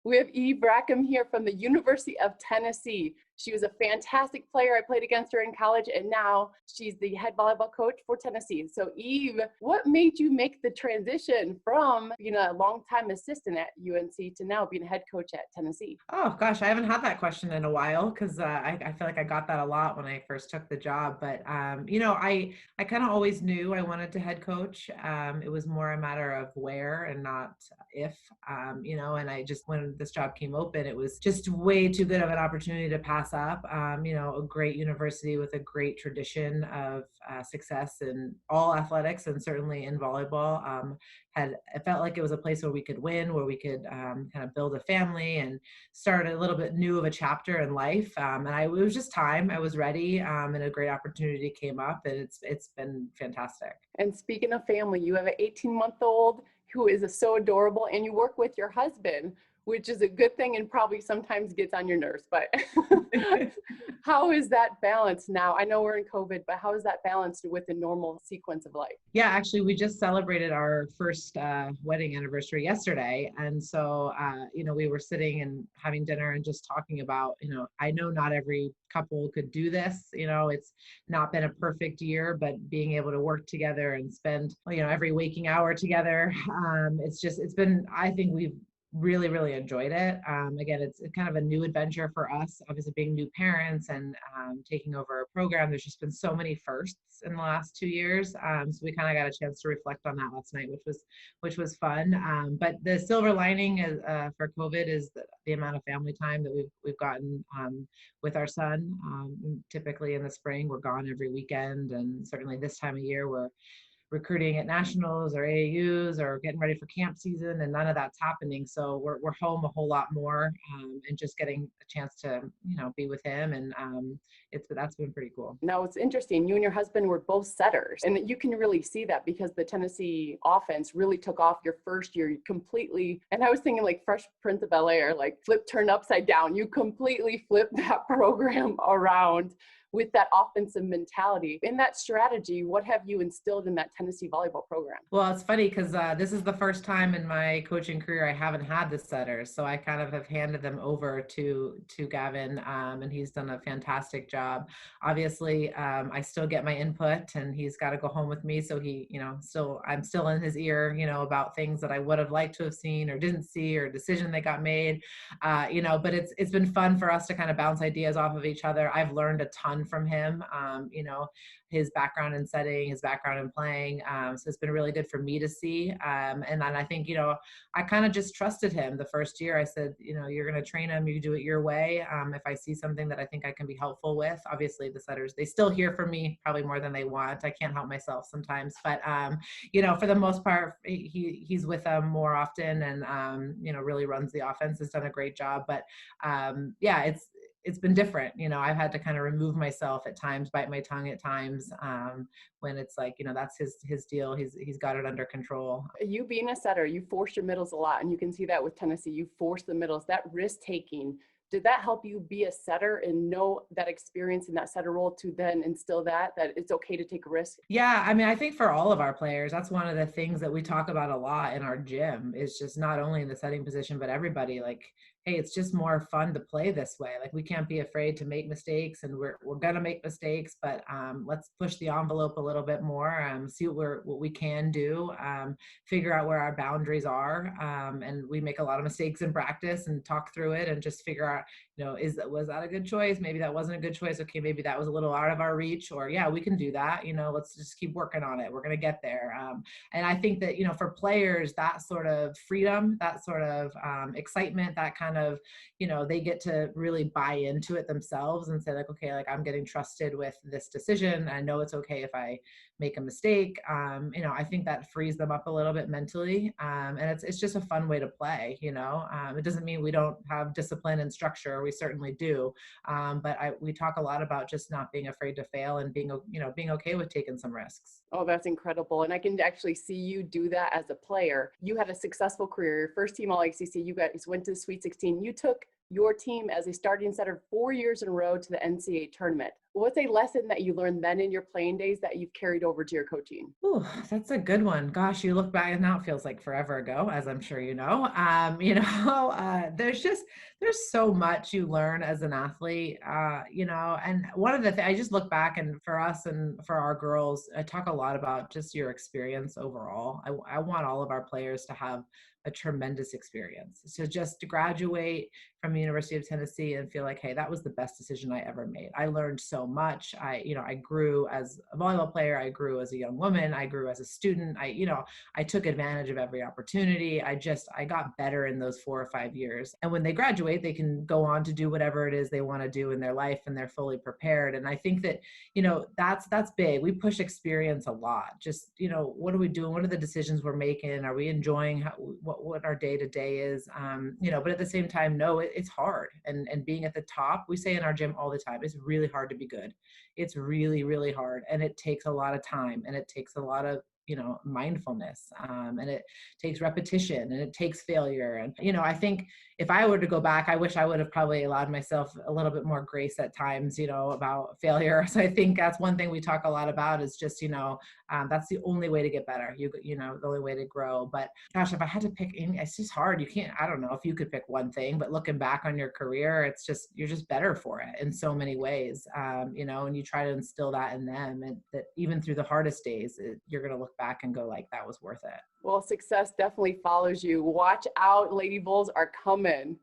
We have Eve Rackham here from the University of Tennessee. She was a fantastic player. I played against her in college, and now she's the head volleyball coach for Tennessee. So Eve, what made you make the transition from being a longtime assistant at UNC to now being a head coach at Tennessee? Oh gosh, I haven't had that question in a while because I feel like I got that a lot when I first took the job. But I kind of always knew I wanted to head coach. It was more a matter of where and not if. And I just when this job came open, it was just way too good of an opportunity to pass up. A great university with a great tradition of success in all athletics and certainly in volleyball. It felt like it was a place where we could win, where we could kind of build a family and start a little bit new of a chapter in life. It was just time. I was ready, and a great opportunity came up, and it's been fantastic. And speaking of family, you have an 18-month-old who is so adorable, and you work with your husband, which is a good thing and probably sometimes gets on your nerves. But how is that balanced now? I know we're in COVID, but how is that balanced with the normal sequence of life? Yeah, actually, we just celebrated our first wedding anniversary yesterday. And so, we were sitting and having dinner and just talking about, I know not every couple could do this. It's not been a perfect year, but being able to work together and spend, every waking hour together, I think we've really, really enjoyed it. Again, it's kind of a new adventure for us, obviously being new parents and taking over a program. There's just been so many firsts in the last 2 years. So we kind of got a chance to reflect on that last night, which was fun. But the silver lining is, for COVID is the amount of family time that we've gotten with our son. Typically in the spring, we're gone every weekend. And certainly this time of year, we're recruiting at nationals or AAUs or getting ready for camp season, and none of that's happening. So we're home a whole lot more, and just getting a chance to be with him, and that's been pretty cool. Now it's interesting. You and your husband were both setters, and you can really see that because the Tennessee offense really took off your first year completely. And I was thinking like Fresh Prince of Bel-Air, like flip turned upside down. You completely flipped that program around with that offensive mentality. In that strategy, what have you instilled in that Tennessee volleyball program? Well, it's funny because this is the first time in my coaching career I haven't had the setters, so I kind of have handed them over to Gavin, and he's done a fantastic job. Obviously, I still get my input, and he's got to go home with me, so I'm still in his ear, about things that I would have liked to have seen or didn't see, or decision that got made, But it's been fun for us to kind of bounce ideas off of each other. I've learned a ton from him, his background in setting, his background in playing. So it's been really good for me to see. And then I think, I kind of just trusted him the first year. I said, you're going to train him, you do it your way. If I see something that I think I can be helpful with, obviously the setters, they still hear from me probably more than they want. I can't help myself sometimes, but, for the most part, he's with them more often and, really runs the offense, has done a great job. But it's been different. I've had to kind of remove myself at times, bite my tongue at times, when it's like, that's his deal. He's got it under control. You being a setter, you force your middles a lot, and you can see that with Tennessee. You force the middles, that risk taking. Did that help you be a setter and know that experience in that setter role to then instill that it's okay to take a risk? Yeah, I think for all of our players, that's one of the things that we talk about a lot in our gym, is just not only in the setting position, but everybody, like, hey, it's just more fun to play this way. Like, we can't be afraid to make mistakes, and we're gonna make mistakes, but let's push the envelope a little bit more, see what we can do, figure out where our boundaries are, and we make a lot of mistakes in practice and talk through it and just figure out, was that a good choice? Maybe that wasn't a good choice. Okay, maybe that was a little out of our reach, or yeah, we can do that. Let's just keep working on it. We're gonna get there. And I think that for players, that sort of freedom, that sort of excitement, that kind of they get to really buy into it themselves and say like, okay, like I'm getting trusted with this decision. I know it's okay if I make a mistake. I think that frees them up a little bit mentally, and it's just a fun way to play. It doesn't mean we don't have discipline and structure. We certainly do, but we talk a lot about just not being afraid to fail and being okay with taking some risks. Oh, that's incredible. And I can actually see you do that as a player. You had a successful career. Your first team All-ACC, you guys went to the Sweet 16. You took your team as a starting setter 4 years in a row to the NCAA tournament. What's a lesson that you learned then in your playing days that you've carried over to your coaching? Ooh, that's a good one. Gosh, you look back and now it feels like forever ago, as I'm sure you know. There's so much you learn as an athlete, and one of the things I just look back, and for us and for our girls, I talk a lot about just your experience overall. I want all of our players to have a tremendous experience. So just to graduate from the University of Tennessee and feel like, hey, that was the best decision I ever made. I learned so much. I grew as a volleyball player. I grew as a young woman. I grew as a student. I took advantage of every opportunity. I got better in those 4 or 5 years. And when they graduate, they can go on to do whatever it is they want to do in their life, and they're fully prepared. And I think that, that's big. We push experience a lot. Just, what are we doing? What are the decisions we're making? Are we enjoying what our day to day is? But at the same time, no, it's hard. And being at the top, we say in our gym all the time, it's really hard to be good. It's really, really hard. And it takes a lot of time, and it takes a lot of, mindfulness, and it takes repetition, and it takes failure. And, I think if I were to go back, I wish I would have probably allowed myself a little bit more grace at times, about failure. So I think that's one thing we talk a lot about is just, that's the only way to get better. The only way to grow. But gosh, if I had to pick, it's just hard. I don't know if you could pick one thing, but looking back on your career, you're just better for it in so many ways. And you try to instill that in them, and that even through the hardest days, you're going to look back and go like, that was worth it. Well, success definitely follows you. Watch out, Lady Vols are coming.